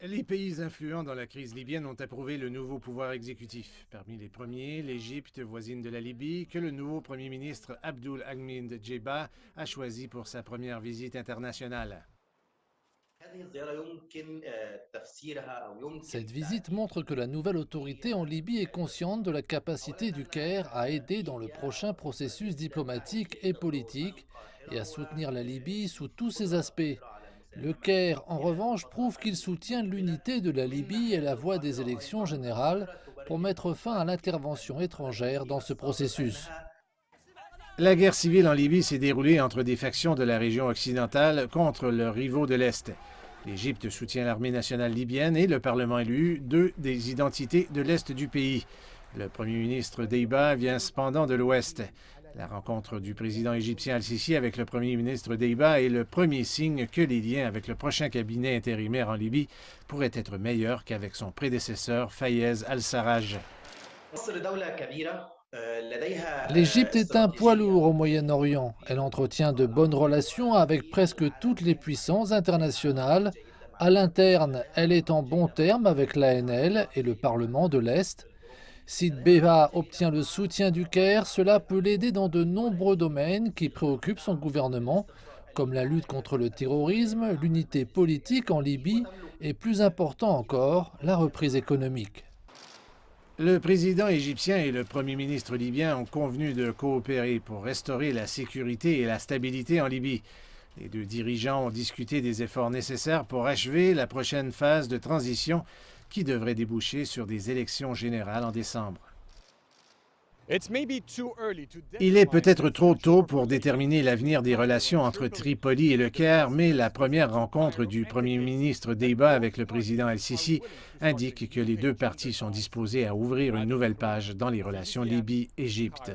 Les pays influents dans la crise libyenne ont approuvé le nouveau pouvoir exécutif. Parmi les premiers, l'Égypte, voisine de la Libye, que le nouveau premier ministre Abdul Hamid Djeba a choisi pour sa première visite internationale. Cette visite montre que la nouvelle autorité en Libye est consciente de la capacité du Caire à aider dans le prochain processus diplomatique et politique et à soutenir la Libye sous tous ses aspects. Le Caire, en revanche, prouve qu'il soutient l'unité de la Libye et la voie des élections générales pour mettre fin à l'intervention étrangère dans ce processus. La guerre civile en Libye s'est déroulée entre des factions de la région occidentale contre leurs rivaux de l'Est. L'Égypte soutient l'armée nationale libyenne et le Parlement élu, deux des identités de l'Est du pays. Le premier ministre Deiba vient cependant de l'Ouest. La rencontre du président égyptien Al-Sisi avec le premier ministre Deiba est le premier signe que les liens avec le prochain cabinet intérimaire en Libye pourraient être meilleurs qu'avec son prédécesseur Fayez al-Sarraj. L'Égypte est un poids lourd au Moyen-Orient. Elle entretient de bonnes relations avec presque toutes les puissances internationales. À l'interne, elle est en bons termes avec l'ANL et le Parlement de l'Est. Si Dbeba obtient le soutien du Caire, cela peut l'aider dans de nombreux domaines qui préoccupent son gouvernement, comme la lutte contre le terrorisme, l'unité politique en Libye et, plus important encore, la reprise économique. Le président égyptien et le premier ministre libyen ont convenu de coopérer pour restaurer la sécurité et la stabilité en Libye. Les deux dirigeants ont discuté des efforts nécessaires pour achever la prochaine phase de transition qui devrait déboucher sur des élections générales en décembre. Il est peut-être trop tôt pour déterminer l'avenir des relations entre Tripoli et le Caire, mais la première rencontre du premier ministre Deiba avec le président Al-Sisi indique que les deux parties sont disposées à ouvrir une nouvelle page dans les relations Libye-Égypte.